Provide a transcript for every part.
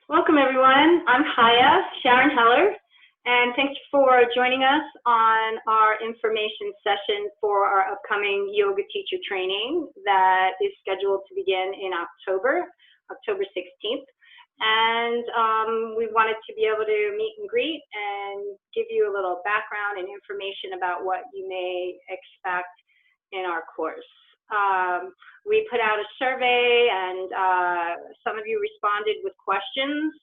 Welcome, everyone. I'm Chaya, Sharon Heller, and thanks for joining us on our information session for our upcoming yoga teacher training that is scheduled to begin in October 16th. And we wanted to be able to meet and greet and give you a little background and information about what you may expect in our course. We put out a survey and some of you responded with questions.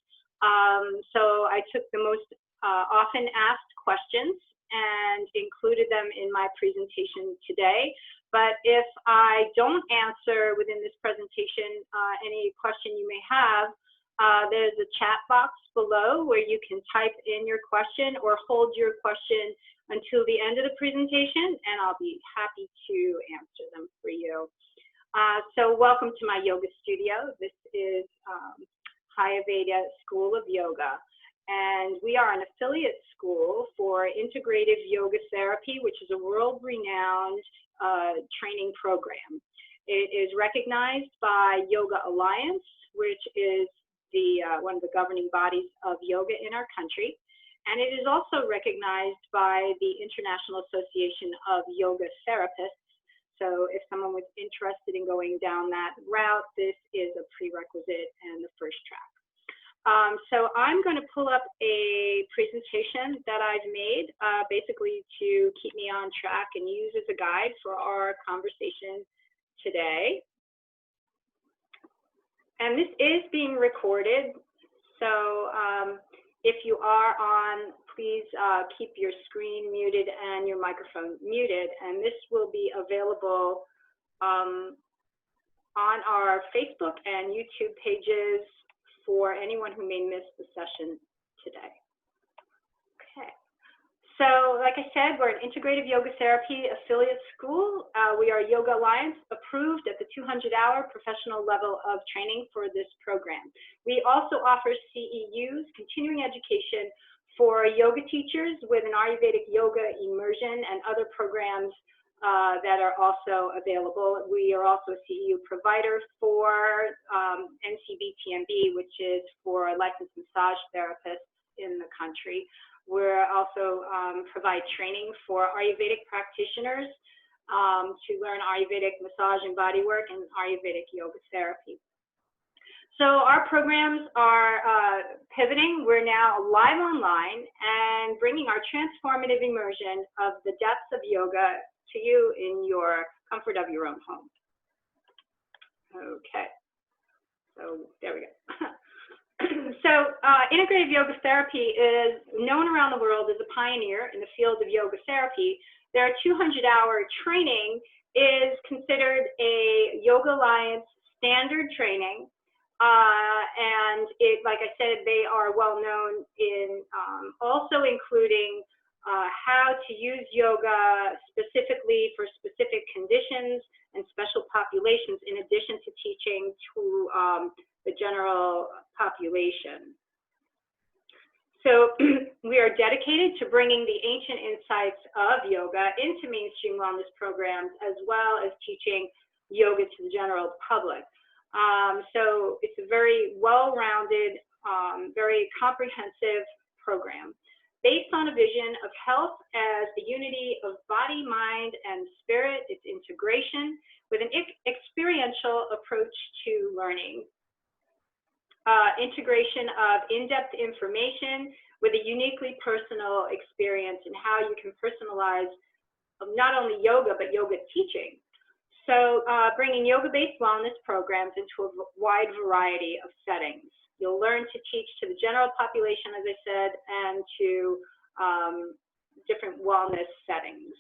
So I took the most often asked questions and included them in my presentation today. But if I don't answer within this presentation any question you may have, there's a chat box below where you can type in your question or hold your question until the end of the presentation, and I'll be happy to answer them for you. So welcome to my yoga studio. This is ChayaVeda School of Yoga, and we are an affiliate school for Integrative Yoga Therapy, which is a world-renowned training program. It is recognized by Yoga Alliance, which is one of the governing bodies of yoga in our country. And it is also recognized by the International Association of Yoga Therapists. So if someone was interested in going down that route, this is a prerequisite and the first track. So I'm going to pull up a presentation that I've made basically to keep me on track and use as a guide for our conversation today. And this is being recorded, so if you are on, please keep your screen muted and your microphone muted, and this will be available on our Facebook and YouTube pages for anyone who may miss the session today. Okay. So, like I said, we're an Integrative Yoga Therapy affiliate school. We are Yoga Alliance approved at the 200-hour professional level of training for this program. We also offer CEUs, continuing education, for yoga teachers with an Ayurvedic yoga immersion and other programs that are also available. We are also a CEU provider for NCBTMB, which is for licensed massage therapists in the country. We also provide training for Ayurvedic practitioners to learn Ayurvedic massage and bodywork and Ayurvedic yoga therapy. So our programs are pivoting. We're now live online and bringing our transformative immersion of the depths of yoga to you in your comfort of your own home. Okay, so there we go. So Integrative Yoga Therapy is known around the world as a pioneer in the field of yoga therapy. Their 200-hour training is considered a Yoga Alliance standard training. And like I said, they are well known in also including how to use yoga specifically for specific conditions and special populations, in addition to teaching to the general population. So we are dedicated to bringing the ancient insights of yoga into mainstream wellness programs, as well as teaching yoga to the general public. So it's a very well-rounded, very comprehensive program based on a vision of health as the unity of body, mind, and spirit, its integration with an experiential approach to learning. Integration of in-depth information with a uniquely personal experience and how you can personalize not only yoga, but yoga teaching. So bringing yoga-based wellness programs into a wide variety of settings. You'll learn to teach to the general population, as I said, and to different wellness settings.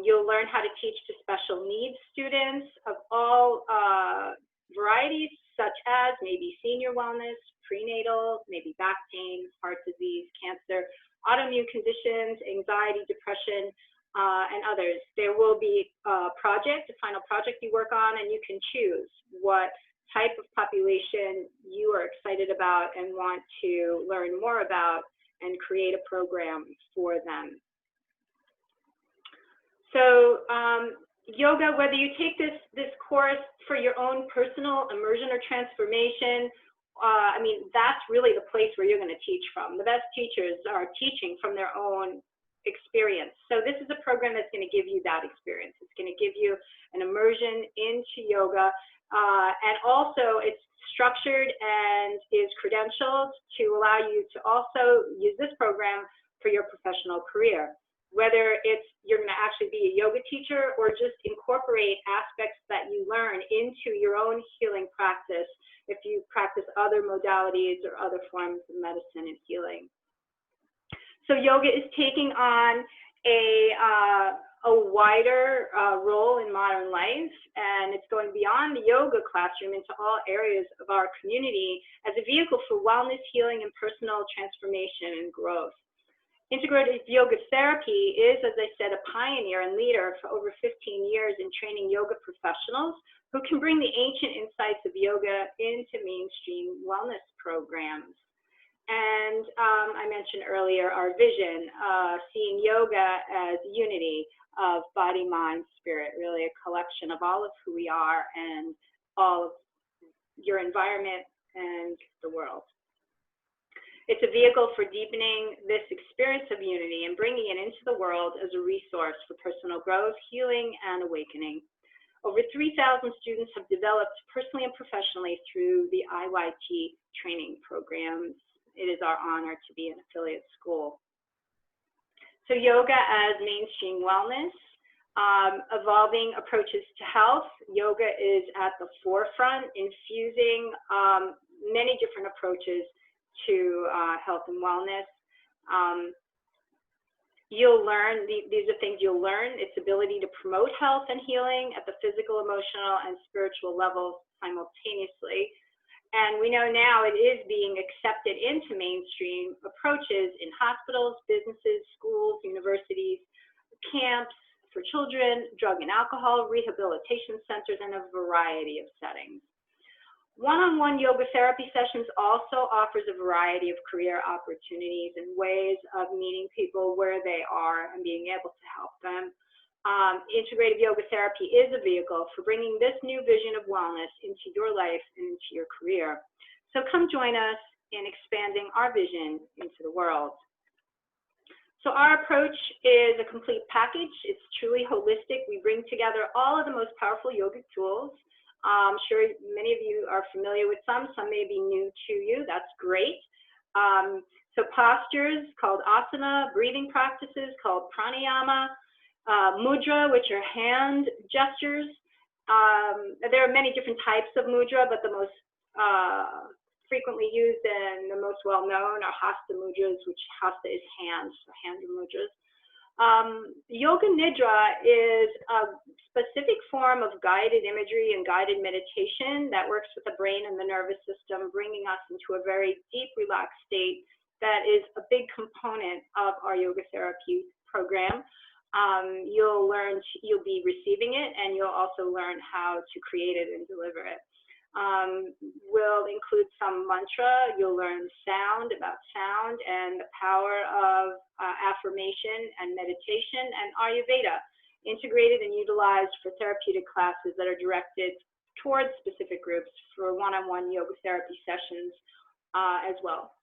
You'll learn how to teach to special needs students of all varieties, such as maybe senior wellness, prenatal, maybe back pain, heart disease, cancer, autoimmune conditions, anxiety, depression, and others. There will be a project, a final project you work on, and you can choose what type of population you are excited about and want to learn more about and create a program for them. So yoga, whether you take this course for your own personal immersion or transformation, I mean, that's really the place where you're going to teach from. The best teachers are teaching from their own experience. So this is a program that's going to give you that experience. It's going to give you an immersion into yoga, and also it's structured and is credentialed to allow you to also use this program for your professional career. Whether it's you're going to actually be a yoga teacher or just incorporate aspects that you learn into your own healing practice if you practice other modalities or other forms of medicine and healing. So yoga is taking on a wider role in modern life, and it's going beyond the yoga classroom into all areas of our community as a vehicle for wellness, healing, and personal transformation and growth. Integrative yoga therapy is, as I said, a pioneer and leader for over 15 years in training yoga professionals who can bring the ancient insights of yoga into mainstream wellness programs. And I mentioned earlier our vision, seeing yoga as unity of body, mind, spirit, really a collection of all of who we are and all of your environment and the world. It's a vehicle for deepening this experience of unity and bringing it into the world as a resource for personal growth, healing, and awakening. Over 3,000 students have developed personally and professionally through the IYT training programs. It is our honor to be an affiliate school. So yoga as mainstream wellness, evolving approaches to health. Yoga is at the forefront, infusing many different approaches to health and wellness. You'll learn, these are things you'll learn, its ability to promote health and healing at the physical, emotional, and spiritual levels simultaneously. And we know now it is being accepted into mainstream approaches in hospitals, businesses, schools, universities, camps for children, drug and alcohol, rehabilitation centers, and a variety of settings. One-on-one yoga therapy sessions also offers a variety of career opportunities and ways of meeting people where they are and being able to help them. Integrative yoga therapy is a vehicle for bringing this new vision of wellness into your life and into your career. So come join us in expanding our vision into the world. So our approach is a complete package. It's truly holistic. We bring together all of the most powerful yogic tools. I'm sure many of you are familiar with some may be new to you. That's great. So postures called asana, breathing practices called pranayama, mudra, which are hand gestures. There are many different types of mudra, but the most frequently used and the most well-known are hasta mudras, which hasta is hands, so hand mudras. Yoga Nidra is a specific form of guided imagery and guided meditation that works with the brain and the nervous system, bringing us into a very deep, relaxed state that is a big component of our yoga therapy program. You'll be receiving it, and you'll also learn how to create it and deliver it. We'll include some mantra. You'll learn about sound and the power of affirmation and meditation, and Ayurveda, integrated and utilized for therapeutic classes that are directed towards specific groups for one-on-one yoga therapy sessions as well.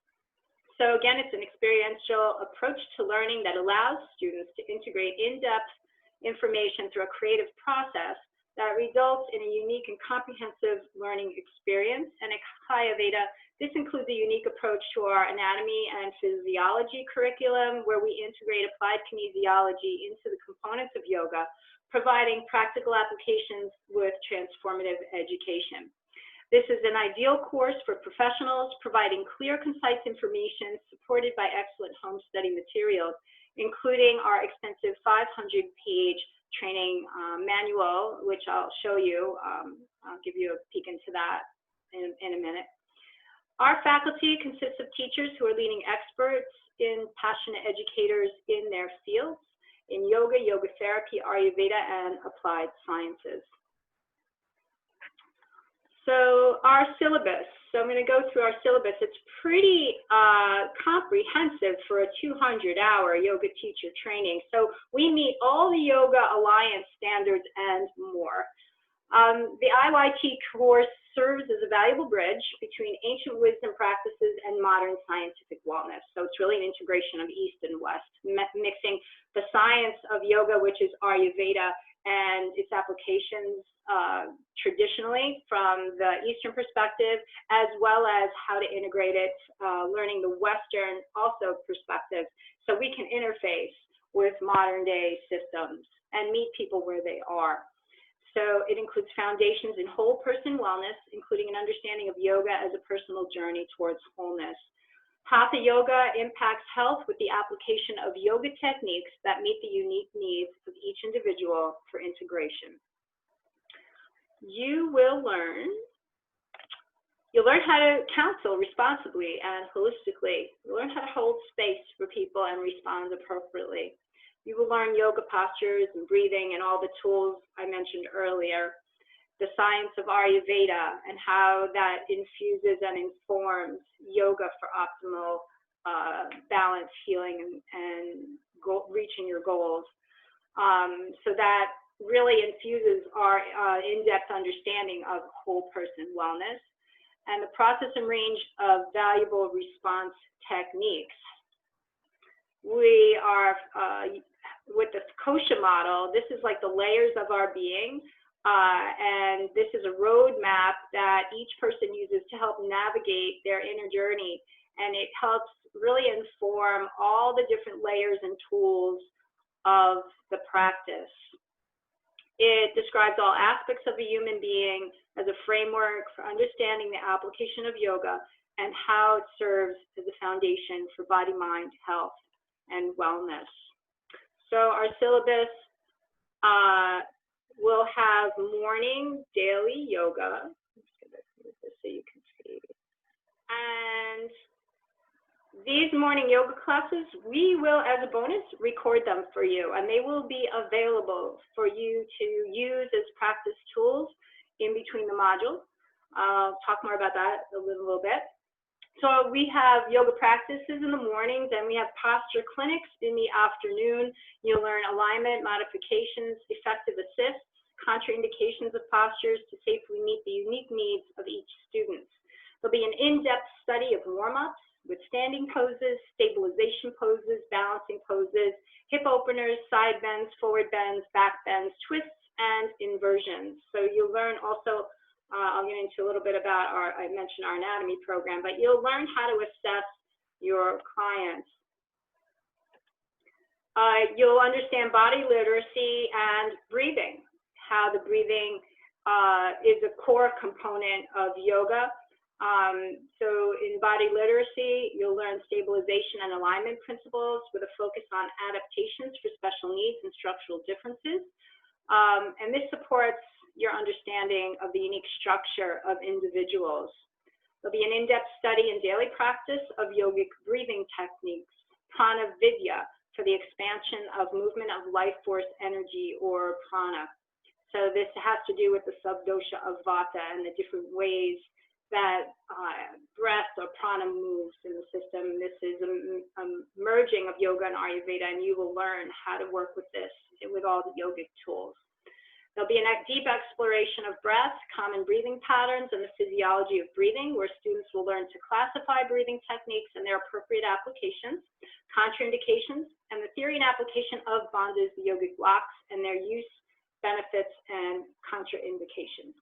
So again, it's an experiential approach to learning that allows students to integrate in-depth information through a creative process that results in a unique and comprehensive learning experience. And at ChayaVeda, this includes a unique approach to our anatomy and physiology curriculum, where we integrate applied kinesiology into the components of yoga, providing practical applications with transformative education. This is an ideal course for professionals, providing clear, concise information supported by excellent home study materials, including our extensive 500-page training manual, which I'll show you. I'll give you a peek into that in a minute. Our faculty consists of teachers who are leading experts in passionate educators in their fields, in yoga, yoga therapy, Ayurveda, and applied sciences. So our syllabus, so I'm going to go through our syllabus. It's pretty comprehensive for a 200-hour yoga teacher training. So we meet all the Yoga Alliance standards and more. The IYT course serves as a valuable bridge between ancient wisdom practices and modern scientific wellness. So it's really an integration of East and West, mixing the science of yoga, which is Ayurveda, and its applications traditionally from the Eastern perspective, as well as how to integrate it, learning the Western also perspective, so we can interface with modern day systems and meet people where they are. So it includes foundations in whole person wellness, including an understanding of yoga as a personal journey towards wholeness. Hatha yoga impacts health with the application of yoga techniques that meet the unique needs of each individual for integration. You'll learn how to counsel responsibly and holistically. You'll learn how to hold space for people and respond appropriately. You will learn yoga postures and breathing and all the tools I mentioned earlier, the science of Ayurveda and how that infuses and informs yoga for optimal balance, healing, and reaching your goals. So that really infuses our in-depth understanding of whole person wellness and the process and range of valuable response techniques. We are, with the kosha model, this is like the layers of our being, and this is a roadmap that each person uses to help navigate their inner journey, and it helps really inform all the different layers and tools of the practice. It describes all aspects of a human being as a framework for understanding the application of yoga and how it serves as a foundation for body-mind health and wellness. So our syllabus will have morning daily yoga. I'm just going to move this so you can see. And these morning yoga classes, we will, as a bonus, record them for you, and they will be available for you to use as practice tools in between the modules. I'll talk more about that a little bit. So we have yoga practices in the mornings, and we have posture clinics in the afternoon. You'll learn alignment, modifications, effective assists, contraindications of postures to safely meet the unique needs of each student. There'll be an in-depth study of warm-ups with standing poses, stabilization poses, balancing poses, hip openers, side bends, forward bends, back bends, twists, and inversions. So you'll learn also, I'll get into a little bit about I mentioned our anatomy program, but you'll learn how to assess your clients. You'll understand body literacy and breathing, how the breathing is a core component of yoga. So in body literacy, you'll learn stabilization and alignment principles with a focus on adaptations for special needs and structural differences. And this supports your understanding of the unique structure of individuals. There'll be an in-depth study and daily practice of yogic breathing techniques, prana vidya, for the expansion of movement of life force energy or prana. So this has to do with the subdosha of vata and the different ways that breath or prana moves in the system. This is a merging of yoga and Ayurveda, and you will learn how to work with this with all the yogic tools. There'll be a deep exploration of breath, common breathing patterns, and the physiology of breathing, where students will learn to classify breathing techniques and their appropriate applications, contraindications, and the theory and application of bandhas, the yogic blocks, and their use, benefits, and contraindications.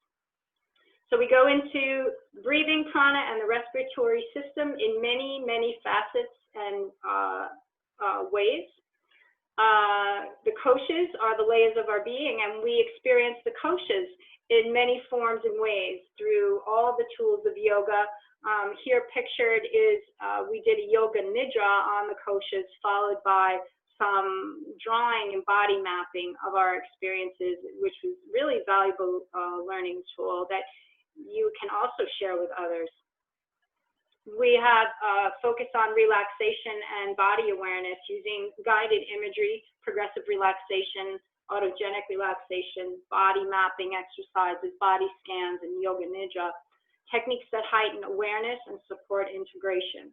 So we go into breathing, prana, and the respiratory system in many, many facets and ways. The koshas are the layers of our being, and we experience the koshas in many forms and ways through all the tools of yoga. Here pictured is, we did a yoga nidra on the koshas, followed by some drawing and body mapping of our experiences, which was really a valuable learning tool that you can also share with others. We have focus on relaxation and body awareness using guided imagery, progressive relaxation, autogenic relaxation, body mapping exercises, body scans, and yoga nidra, techniques that heighten awareness and support integration.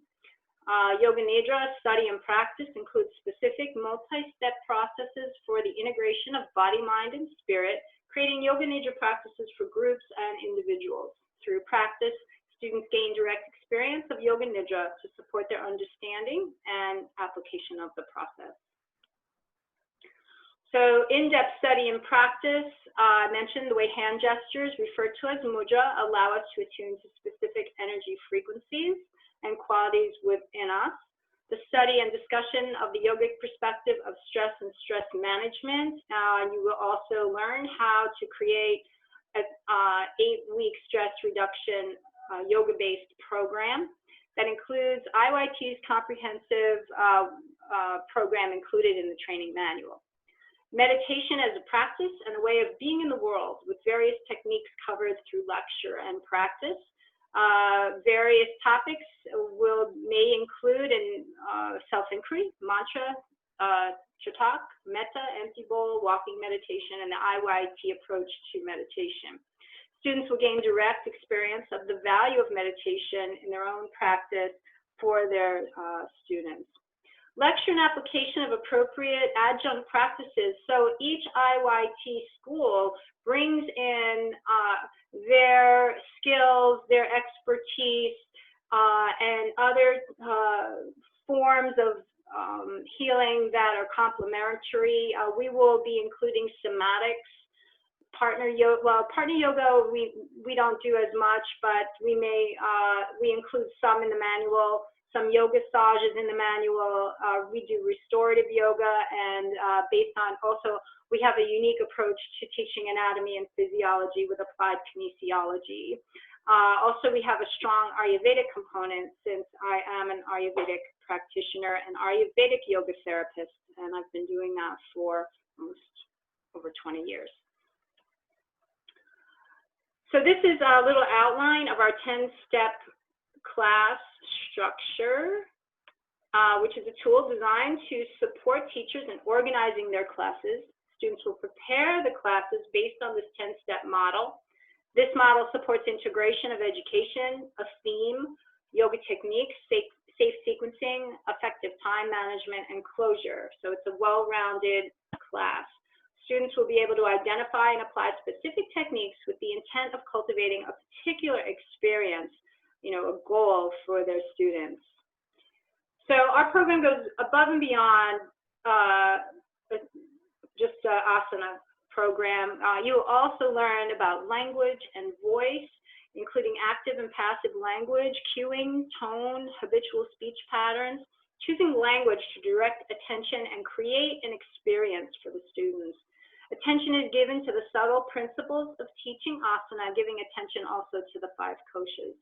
Yoga nidra study and practice includes specific multi-step processes for the integration of body, mind, and spirit, creating yoga nidra practices for groups and individuals. Through practice, students gain direct experience of Yoga Nidra to support their understanding and application of the process. So in-depth study and practice, I mentioned the way hand gestures, referred to as mudra, allow us to attune to specific energy frequencies and qualities within us. The study and discussion of the yogic perspective of stress and stress management. You will also learn how to create an 8-week stress reduction yoga-based program that includes IYT's comprehensive program included in the training manual. Meditation as a practice and a way of being in the world with various techniques covered through lecture and practice. Various topics may include self-inquiry, mantra, chatak, metta, empty bowl, walking meditation, and the IYT approach to meditation. Students will gain direct experience of the value of meditation in their own practice for their students. Lecture and application of appropriate adjunct practices. So each IYT school brings in their skills, their expertise, and other forms of healing that are complementary. We will be including somatics, partner yoga. Well, partner yoga we don't do as much, but we include some in the manual. Some yoga massages in the manual. We do restorative yoga, and based on also, we have a unique approach to teaching anatomy and physiology with applied kinesiology. Also, we have a strong Ayurvedic component since I am an Ayurvedic practitioner and Ayurvedic yoga therapist, and I've been doing that for almost over 20 years. So this is a little outline of our 10-step class structure, which is a tool designed to support teachers in organizing their classes. Students will prepare the classes based on this 10-step model. This model supports integration of education, a theme, yoga techniques, safe sequencing, effective time management, and closure. So it's a well-rounded class. Students will be able to identify and apply specific techniques with the intent of cultivating a particular experience, a goal for their students. So our program goes above and beyond just an asana program. You will also learn about language and voice, including active and passive language, cueing, tone, habitual speech patterns, choosing language to direct attention and create an experience for the students. Attention is given to the subtle principles of teaching asana, giving attention also to the 5 koshas.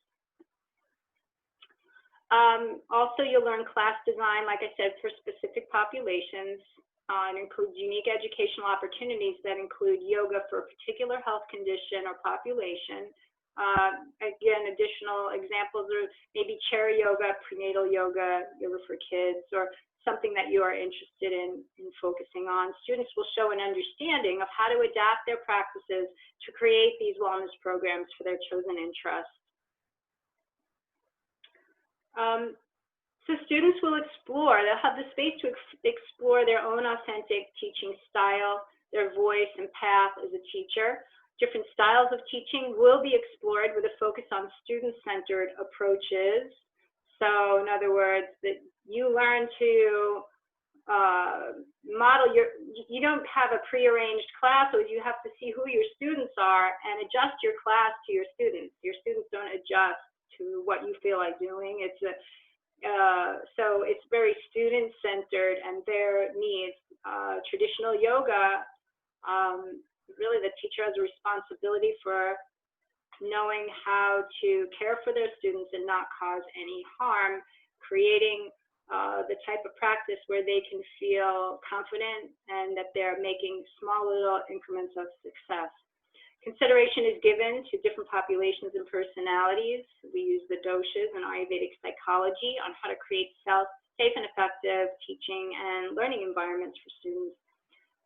Also, you'll learn class design, like I said, for specific populations. It includes unique educational opportunities that include yoga for a particular health condition or population. Again, additional examples are maybe chair yoga, prenatal yoga, yoga for kids, or something that you are interested in focusing on. Students will show an understanding of how to adapt their practices to create these wellness programs for their chosen interests. So students will explore, they'll have the space to explore their own authentic teaching style, their voice and path as a teacher. Different styles of teaching will be explored with a focus on student-centered approaches. So in other words, that you learn to model you don't have a prearranged class, so you have to see who your students are and adjust your class to your students. Your students don't adjust to what you feel like doing. So it's very student-centered and their needs. Traditional yoga, really the teacher has a responsibility for knowing how to care for their students and not cause any harm, creating the type of practice where they can feel confident and that they're making small little increments of success. Consideration is given to different populations and personalities. We use the doshas and Ayurvedic psychology on how to create safe and effective teaching and learning environments for students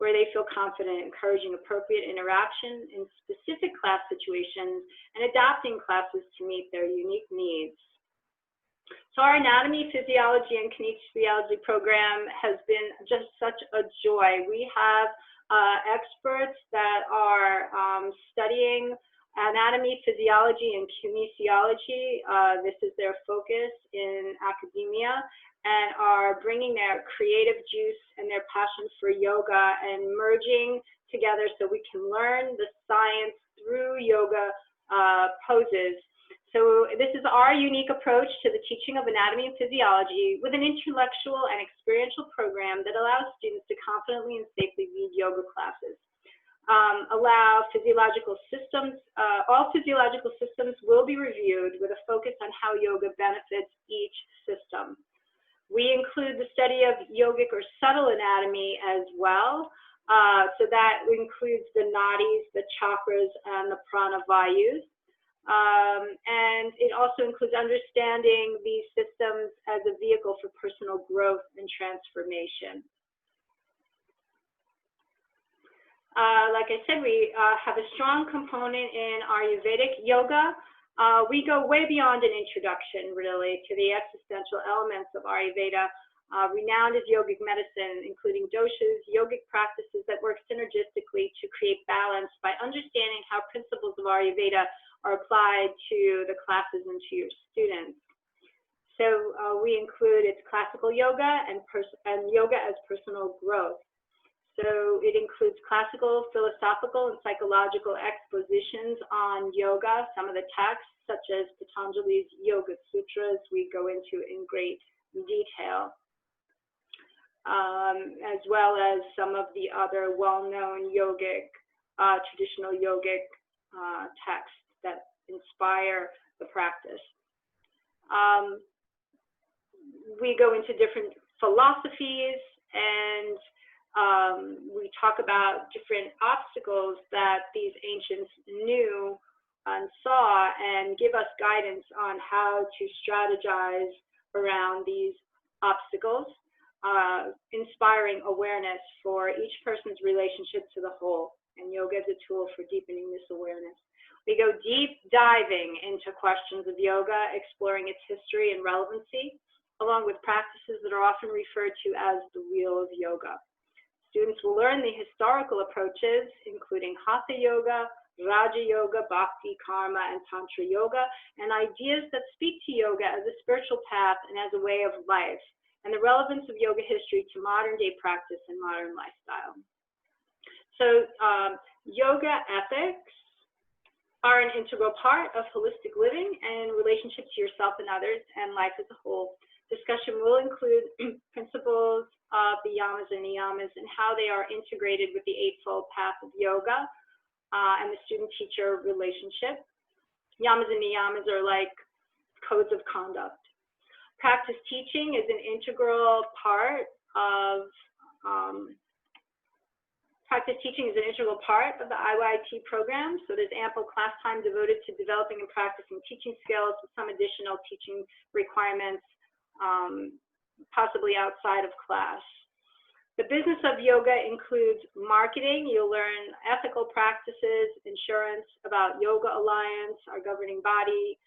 where they feel confident, encouraging appropriate interaction in specific class situations and adapting classes to meet their unique needs. So our anatomy, physiology, and kinesiology program has been just such a joy. We have experts that are studying anatomy, physiology, and kinesiology. This is their focus in academia, and are bringing their creative juice and their passion for yoga and merging together so we can learn the science through yoga poses. So this is our unique approach to the teaching of anatomy and physiology with an intellectual and experiential program that allows students to confidently and safely lead yoga classes. Allow physiological systems, all physiological systems will be reviewed with a focus on how yoga benefits each system. We include the study of yogic or subtle anatomy as well. So that includes the nadis, the chakras, and the prana vayus. And it also includes understanding these systems as a vehicle for personal growth and transformation. Like I said, we have a strong component in Ayurvedic yoga. We go way beyond an introduction, really, to the existential elements of Ayurveda. Renowned as yogic medicine, including doshas, yogic practices that work synergistically to create balance by understanding how principles of Ayurveda are applied to the classes and to your students. So we include its classical yoga and yoga as personal growth. So it includes classical, philosophical, and psychological expositions on yoga. Some of the texts, such as Patanjali's Yoga Sutras, we go into in great detail, as well as some of the other well-known yogic, traditional yogic texts that inspire the practice. We go into different philosophies, and we talk about different obstacles that these ancients knew and saw, and give us guidance on how to strategize around these obstacles, inspiring awareness for each person's relationship to the whole, and yoga is a tool for deepening this awareness. We go deep diving into questions of yoga, exploring its history and relevancy, along with practices that are often referred to as the wheel of yoga. Students will learn the historical approaches, including Hatha Yoga, Raja Yoga, Bhakti, Karma, and Tantra Yoga, and ideas that speak to yoga as a spiritual path and as a way of life, and the relevance of yoga history to modern-day practice and modern lifestyle. So yoga ethics are an integral part of holistic living and relationship to yourself and others and life as a whole. Discussion will include principles of the yamas and niyamas and how they are integrated with the Eightfold Path of yoga and the student-teacher relationship. Yamas and niyamas are like codes of conduct. Practice teaching is an integral part of the IYT program, so there's ample class time devoted to developing and practicing teaching skills with some additional teaching requirements, possibly outside of class. The business of yoga includes marketing. You'll learn ethical practices, insurance, about Yoga Alliance, our governing body,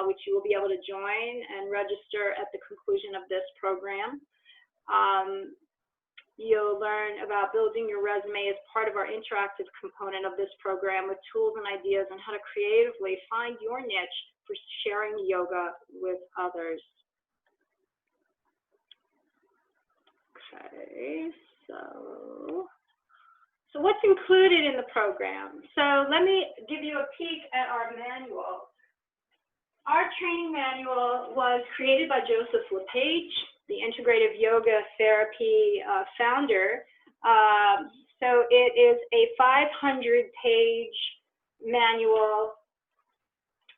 which you will be able to join and register at the conclusion of this program. You'll learn about building your resume as part of our interactive component of this program with tools and ideas on how to creatively find your niche for sharing yoga with others. Okay, so what's included in the program? So let me give you a peek at our manual. Our training manual was created by Joseph LePage, the Integrative Yoga Therapy founder. So it is a 500-page manual.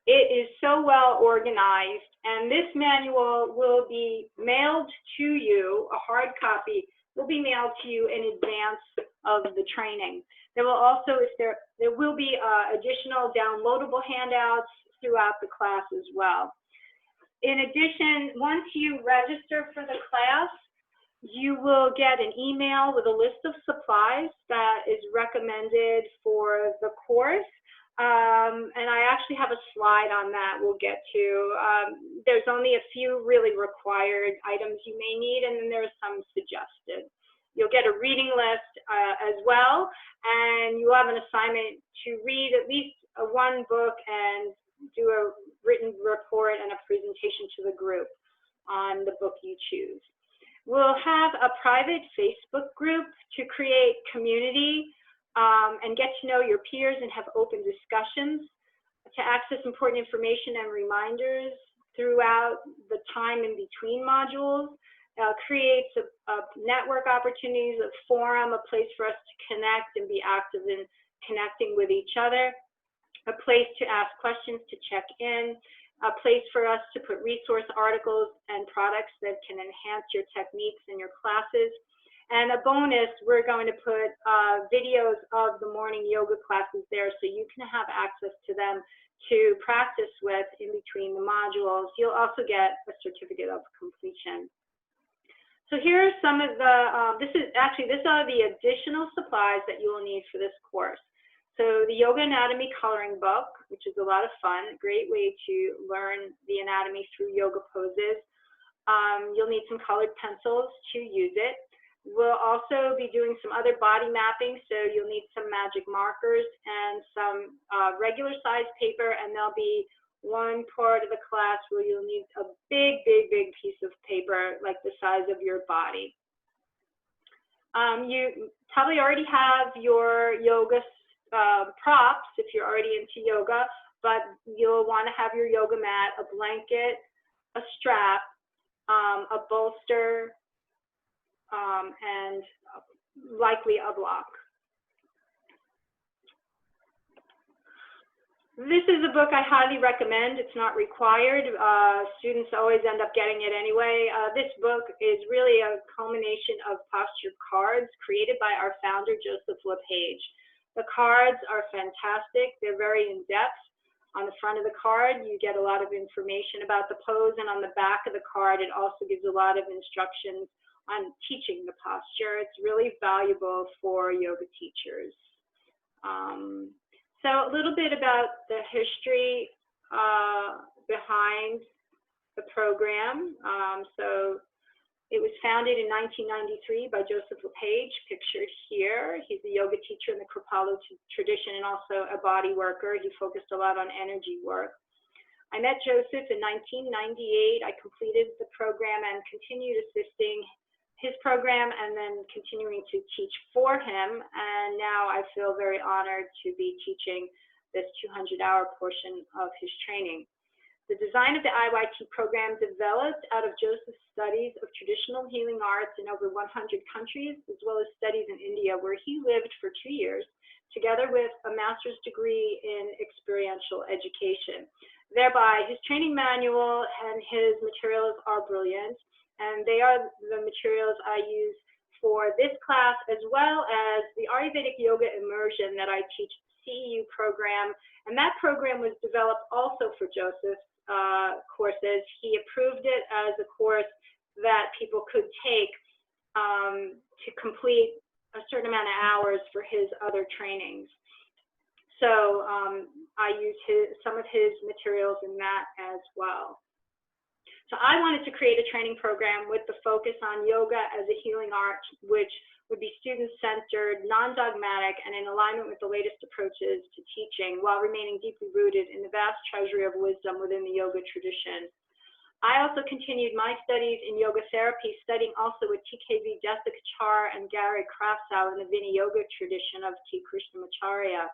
It is so well organized, and this manual will be mailed to you, a hard copy will be mailed to you in advance of the training. There will also, there will be additional downloadable handouts throughout the class as well. In addition, once you register for the class, you will get an email with a list of supplies that is recommended for the course. And I actually have a slide on that we'll get to. There's only a few really required items you may need, and then there's some suggested. You'll get a reading list as well, and you have an assignment to read at least one book and do a written report and a presentation to the group on the book you choose. We'll have a private Facebook group to create community and get to know your peers and have open discussions, to access important information and reminders throughout the time in between modules. Creates a network opportunities, a forum, a place for us to connect and be active in connecting with each other, a place to ask questions, to check in, a place for us to put resource articles and products that can enhance your techniques in your classes. And a bonus, we're going to put videos of the morning yoga classes there so you can have access to them to practice with in between the modules. You'll also get a certificate of completion. So here are some of the, these are the additional supplies that you will need for this course. So the Yoga Anatomy coloring book, which is a lot of fun, great way to learn the anatomy through yoga poses. You'll need some colored pencils to use it. We'll also be doing some other body mapping, so you'll need some magic markers and some regular size paper, and there'll be one part of the class where you'll need a big piece of paper like the size of your body. You probably already have your yoga props if you're already into yoga, but you'll want to have your yoga mat, a blanket, a strap, a bolster, and likely a block. This is a book I highly recommend. It's not required. Students always end up getting it anyway. This book is really a culmination of posture cards created by our founder, Joseph LePage. The cards are fantastic. They're very in-depth. On the front of the card, you get a lot of information about the pose, and on the back of the card, it also gives a lot of instructions on teaching the posture. It's really valuable for yoga teachers. So a little bit about the history behind the program. So it was founded in 1993 by Joseph LePage, pictured here. He's a yoga teacher in the Kripalu tradition and also a body worker. He focused a lot on energy work. I met Joseph in 1998. I completed the program and continued assisting his program and then continuing to teach for him. And now I feel very honored to be teaching this 200-hour portion of his training. The design of the IYT program developed out of Joseph's studies of traditional healing arts in over 100 countries, as well as studies in India, where he lived for 2 years, together with a master's degree in experiential education. Thereby, his training manual and his materials are brilliant, and they are the materials I use for this class, as well as the Ayurvedic yoga immersion that I teach CEU program. And that program was developed also for Joseph's courses. He approved it as a course that people could take to complete a certain amount of hours for his other trainings. So I use some of his materials in that as well. So I wanted to create a training program with the focus on yoga as a healing art, which would be student-centered, non-dogmatic, and in alignment with the latest approaches to teaching, while remaining deeply rooted in the vast treasury of wisdom within the yoga tradition. I also continued my studies in yoga therapy, studying also with TKV Desikachar and Gary Kraftsau in the Vini yoga tradition of T. Krishnamacharya,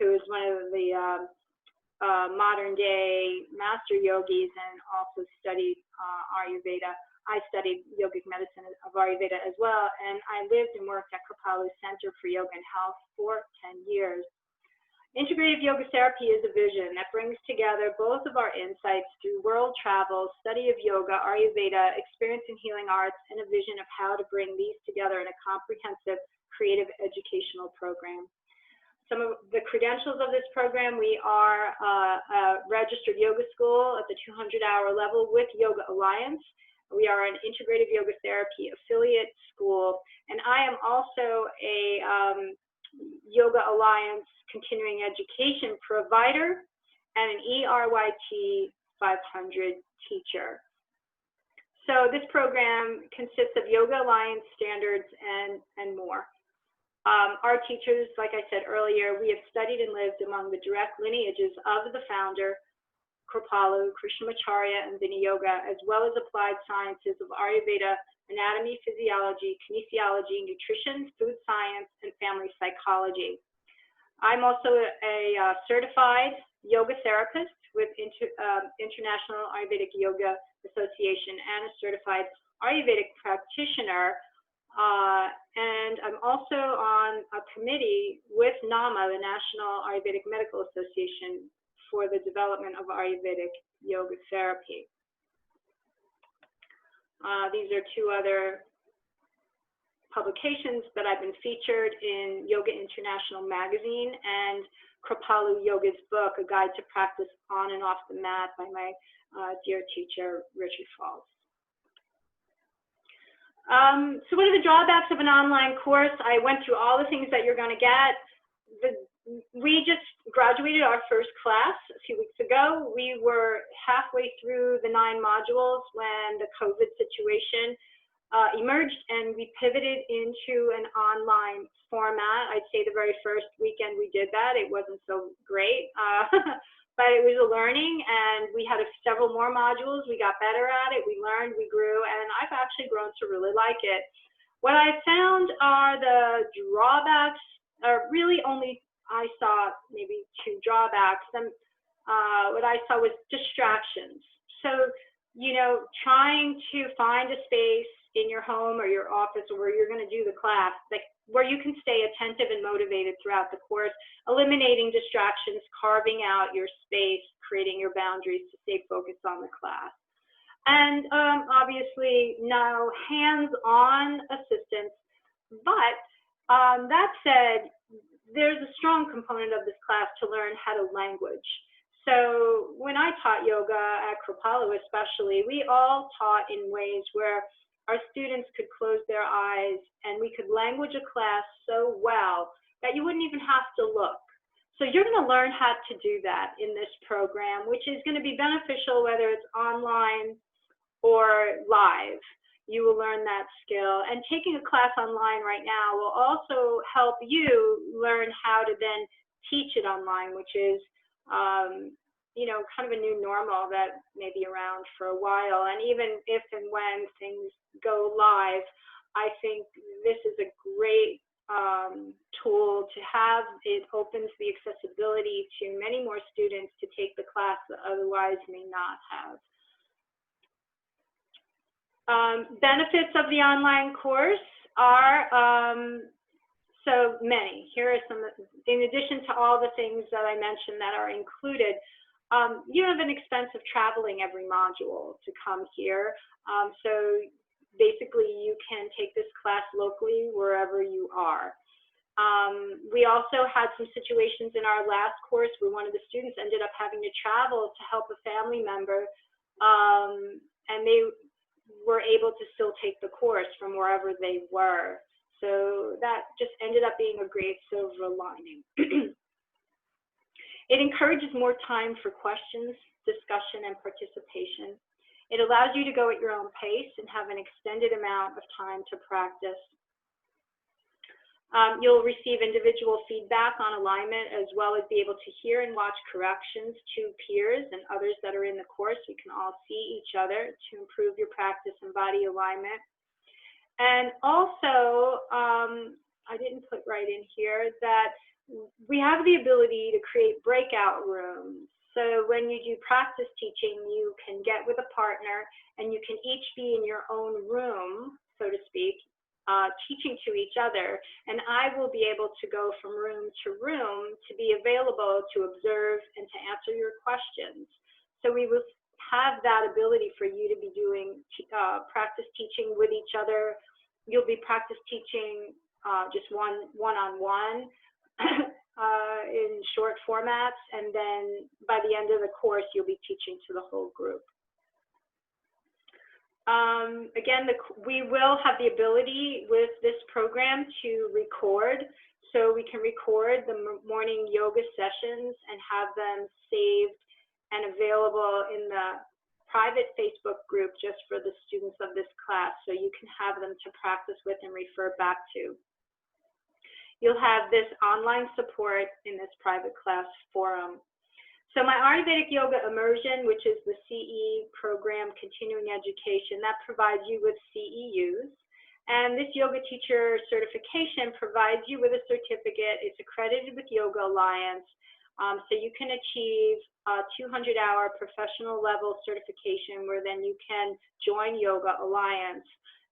who is one of the modern day master yogis and also studied Ayurveda. I studied yogic medicine of Ayurveda as well, and I lived and worked at Kripalu Center for Yoga and Health for 10 years. Integrative yoga therapy is a vision that brings together both of our insights through world travel, study of yoga, Ayurveda, experience in healing arts, and a vision of how to bring these together in a comprehensive, creative educational program. Some of the credentials of this program: we are a registered yoga school at the 200-hour level with Yoga Alliance. We are an integrative yoga therapy affiliate school, and I am also a Yoga Alliance continuing education provider and an ERYT 500 teacher. So this program consists of Yoga Alliance standards and more. Our teachers, like I said earlier, we have studied and lived among the direct lineages of the founder, Kripalu, Krishnamacharya, and Vinaya Yoga, as well as applied sciences of Ayurveda, anatomy, physiology, kinesiology, nutrition, food science, and family psychology. I'm also a certified yoga therapist with International Ayurvedic Yoga Association and a certified Ayurvedic practitioner. And I'm also on a committee with NAMA, the National Ayurvedic Medical Association, for the development of Ayurvedic yoga therapy. These are two other publications that I've been featured in Yoga International magazine and Kripalu Yoga's book, A Guide to Practice on and Off the Mat, by my dear teacher, Richard Falls. So what are the drawbacks of an online course? I went through all the things that you're going to get. We just graduated our first class a few weeks ago. We were halfway through the 9 modules when the COVID situation emerged, and we pivoted into an online format. I'd say the very first weekend we did that, it wasn't so great, but it was a learning, and we had several more modules. We got better at it, we learned, we grew, and I've actually grown to really like it. What I found are the drawbacks, or really only I saw maybe 2 drawbacks. And what I saw was distractions. So, you know, trying to find a space in your home or your office or where you're going to do the class, like where you can stay attentive and motivated throughout the course, eliminating distractions, carving out your space, creating your boundaries to stay focused on the class. And obviously no hands-on assistance, but that said, there's a strong component of this class to learn how to language. So when I taught yoga at Kripalu especially, we all taught in ways where our students could close their eyes and we could language a class so well that you wouldn't even have to look. So you're going to learn how to do that in this program, which is going to be beneficial whether it's online or live. You will learn that skill. And taking a class online right now will also help you learn how to then teach it online, which is, you know, kind of a new normal that may be around for a while. And even if and when things go live, I think this is a great tool to have. It opens the accessibility to many more students to take the class that otherwise may not have. Benefits of the online course are so many. Here are some, in addition to all the things that I mentioned that are included, you have an expense of traveling every module to come here. So basically you can take this class locally wherever you are. We also had some situations in our last course where one of the students ended up having to travel to help a family member, and they were able to still take the course from wherever they were. So that just ended up being a great silver lining. It encourages more time for questions, discussion, and participation. It allows you to go at your own pace and have an extended amount of time to practice. You'll receive individual feedback on alignment, as well as be able to hear and watch corrections to peers and others that are in the course. We can all see each other to improve your practice and body alignment. And also, I didn't put right in here that we have the ability to create breakout rooms. So when you do practice teaching, you can get with a partner and you can each be in your own room, so to speak, teaching to each other, and I will be able to go from room to room to be available to observe and to answer your questions. So we will have that ability for you to be doing practice teaching with each other. You'll be practice teaching just one-on-one in short formats, and then by the end of the course, you'll be teaching to the whole group. Again, we will have the ability with this program to record, so we can record the morning yoga sessions and have them saved and available in the private Facebook group just for the students of this class, so you can have them to practice with and refer back to. you'll have this online support in this private class forum. So my Ayurvedic Yoga Immersion, which is the CE program, continuing education, that provides you with CEUs. And this yoga teacher certification provides you with a certificate. It's accredited with Yoga Alliance. So you can achieve a 200-hour professional level certification where then you can join Yoga Alliance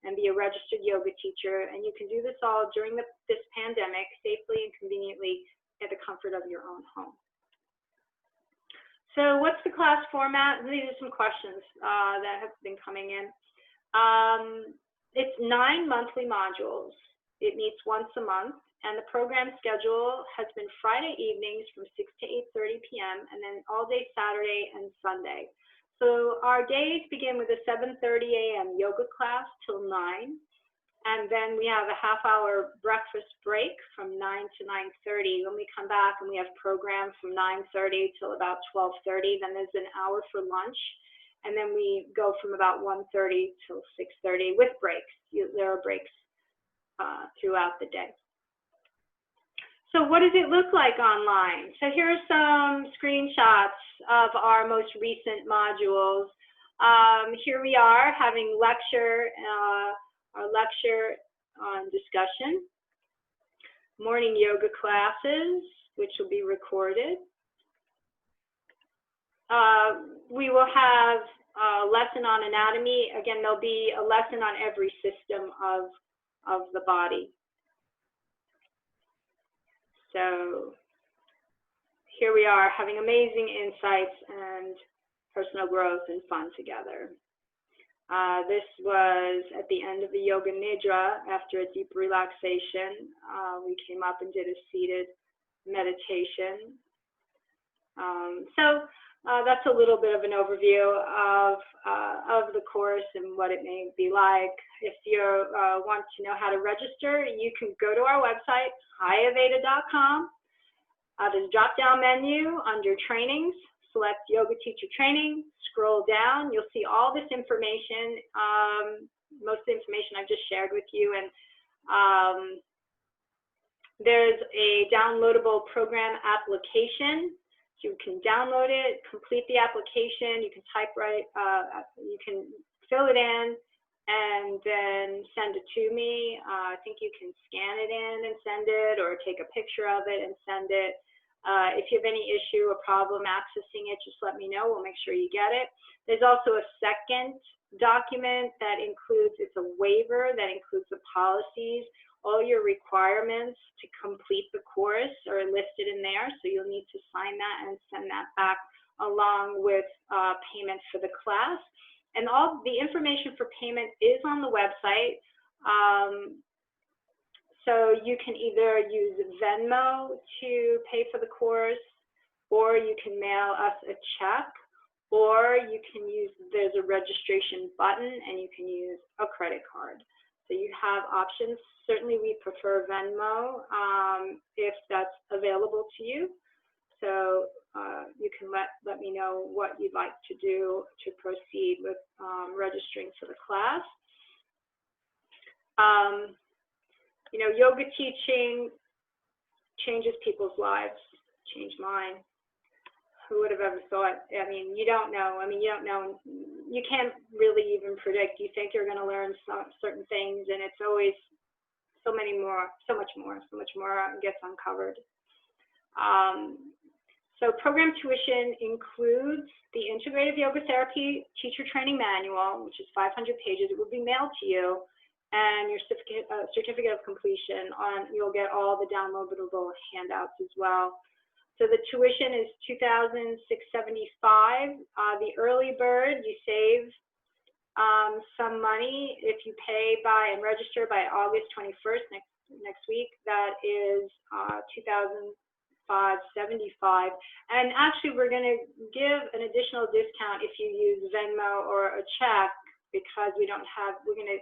and be a registered yoga teacher. And you can do this all during this pandemic safely and conveniently at the comfort of your own home. So what's the class format? These are some questions that have been coming in. It's 9 monthly modules. It meets once a month, and the program schedule has been Friday evenings from 6 to 8:30 p.m. and then all day Saturday and Sunday. So our days begin with a 7:30 a.m. yoga class till 9, and then we have a half-hour breakfast break from 9 to 9:30. When we come back and we have programs from 9:30 till about 12:30, then there's an hour for lunch. And then we go from about 1:30 till 6:30 with breaks. There are breaks throughout the day. So what does it look like online? So here are some screenshots of our most recent modules. Here we are having our lecture on discussion, morning yoga classes, which will be recorded. We will have a lesson on anatomy. Again, there'll be a lesson on every system of the body. So here we are having amazing insights and personal growth and fun together. This was at the end of the Yoga Nidra. After a deep relaxation, we came up and did a seated meditation. That's a little bit of an overview of the course and what it may be like. If you want to know how to register, you can go to our website, ChayaVeda.com. There's a drop-down menu under trainings. Select Yoga Teacher Training. Scroll down. You'll see all this information, most of the information I've just shared with you. And there's a downloadable program application. You can download it, complete the application, you can you can fill it in and then send it to me. I think you can scan it in and send it, or take a picture of it and send it. If you have any issue or problem accessing it, just let me know. We'll make sure you get it. There's also a second document that includes, it's a waiver that includes the policies. All your requirements to complete the course are listed in there, so you'll need to sign that and send that back along with payment for the class. And all the information for payment is on the website. So you can either use Venmo to pay for the course, or you can mail us a check, or you can use, there's a registration button, and you can use a credit card. So you have options. Certainly we prefer Venmo if that's available to you. So you can let me know what you'd like to do to proceed with registering for the class. You know, yoga teaching changes people's lives, changed mine. Who would have ever thought? I mean, you don't know. I mean, you don't know. You can't really even predict. You think you're going to learn certain things, and it's always so much more gets uncovered. So program tuition includes the Integrative Yoga Therapy Teacher Training Manual, which is 500 pages. It will be mailed to you, and your certificate of completion. You'll get all the downloadable handouts as well. So the tuition is $2,675. The early bird, you save some money if you pay by and register by August 21st, next week. That is $2,575. And actually, we're going to give an additional discount if you use Venmo or a check, because we're going to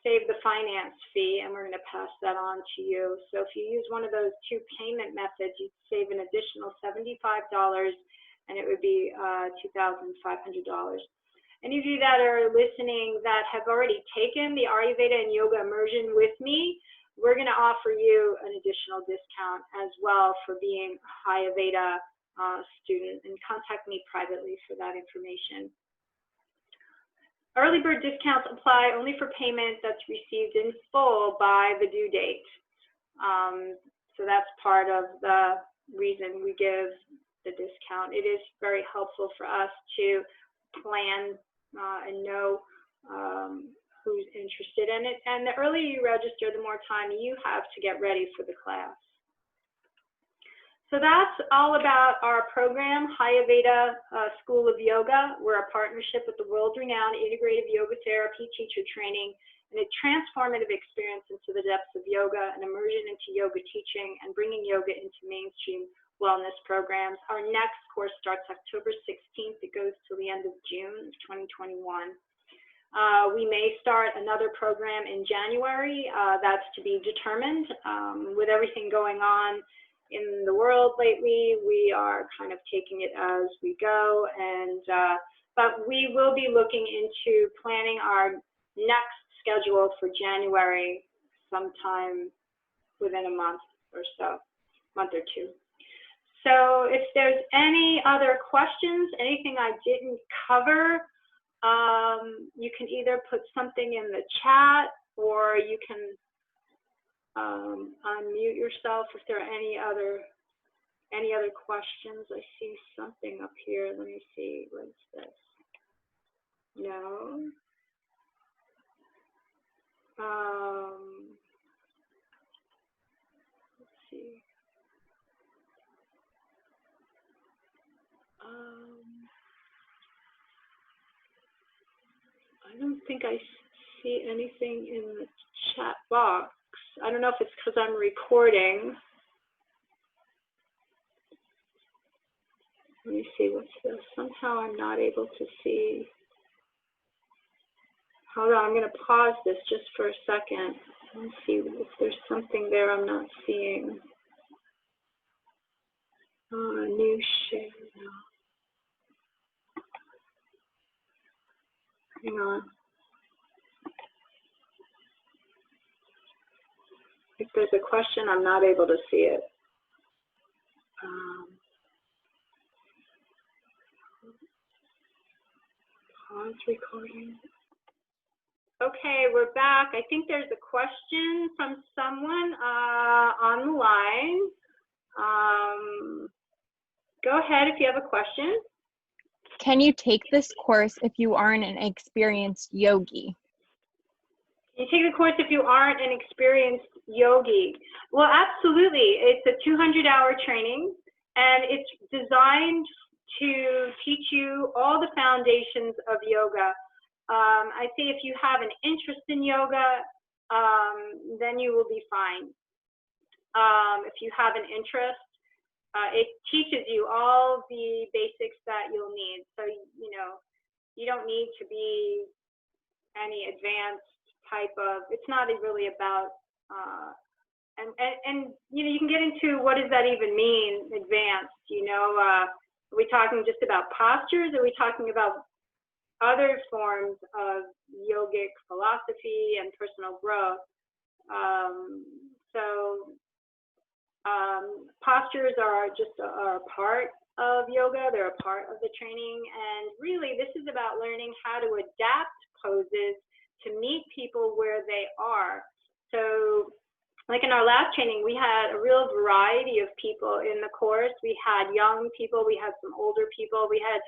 save the finance fee, and we're going to pass that on to you. So if you use one of those two payment methods, you'd save an additional $75, and it would be $2,500. Any of you that are listening that have already taken the Ayurveda and Yoga Immersion with me, we're going to offer you an additional discount as well for being a ChayaVeda student, and contact me privately for that information. Early bird discounts apply only for payment that's received in full by the due date. So that's part of the reason we give the discount. It is very helpful for us to plan and know who's interested in it. And the earlier you register, the more time you have to get ready for the class. So that's all about our program, ChayaVeda School of Yoga. We're a partnership with the world-renowned Integrative Yoga Therapy Teacher Training, and a transformative experience into the depths of yoga, an immersion into yoga teaching, and bringing yoga into mainstream wellness programs. Our next course starts October 16th. It goes till the end of June 2021. We may start another program in January. That's to be determined. With everything going on in the world lately, we are kind of taking it as we go, and but we will be looking into planning our next schedule for January sometime within a month or so, month or two. So if there's any other questions, anything I didn't cover, you can either put something in the chat, or you can unmute yourself if there are any other questions. I see something up here. Let me see. What's this? No. Let's see. I don't think I see anything in the chat box. I don't know if it's because I'm recording. Let me see, what's this? Somehow I'm not able to see. Hold on, I'm going to pause this just for a second. Let's see if there's something there I'm not seeing. New share. Hang on. If there's a question, I'm not able to see it. Pause recording. Okay, we're back. I think there's a question from someone on the line. Go ahead if you have a question. Can you take this course if you aren't an experienced yogi? You take the course if you aren't an experienced yogi. Well, absolutely. It's a 200-hour training, and it's designed to teach you all the foundations of yoga. I say if you have an interest in yoga, then you will be fine. If you have an interest, it teaches you all the basics that you'll need. So, you know, you don't need to be any advanced type of, it's not really about, and you know, you can get into what does that even mean, advanced, you know, are we talking just about postures? Are we talking about other forms of yogic philosophy and personal growth? Postures are just a part of yoga. They're a part of the training, and really this is about learning how to adapt poses to meet people where they are. So like in our last training, we had a real variety of people in the course. We had young people, we had some older people, we had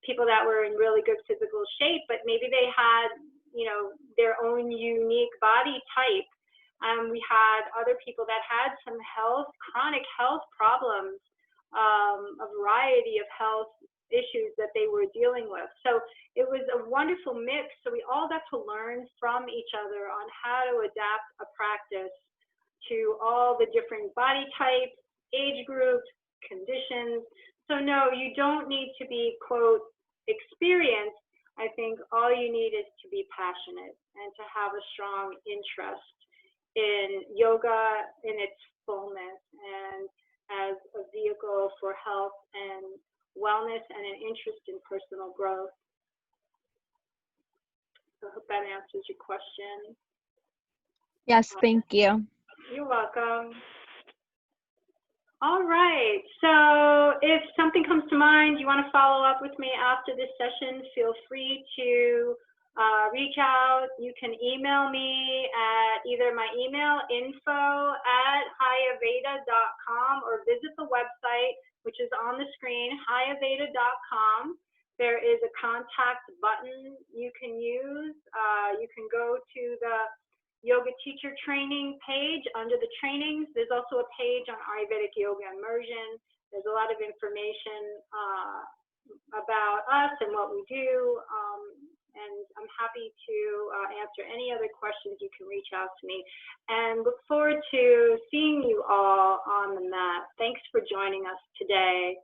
people that were in really good physical shape, but maybe they had, you know, their own unique body type. We had other people that had some chronic health problems, a variety of health issues that they were dealing with. So it was a wonderful mix. So we all got to learn from each other on how to adapt a practice to all the different body types, age groups, conditions. So no, you don't need to be, quote, experienced. I think all you need is to be passionate and to have a strong interest in yoga in its fullness and as a vehicle for health and wellness and an interest in personal growth. So I hope that answers your question. Yes, thank you. You're welcome. All right, so if something comes to mind, you want to follow up with me after this session, feel free to reach out. You can email me at either my email, info@ChayaVeda.com, or visit the website, which is on the screen, ChayaVeda.com. There is a contact button you can use. You can go to the yoga teacher training page under the trainings. There's also a page on Ayurvedic yoga immersion. There's a lot of information about us and what we do. And I'm happy to answer any other questions. You can reach out to me, and look forward to seeing you all on the mat. Thanks for joining us today.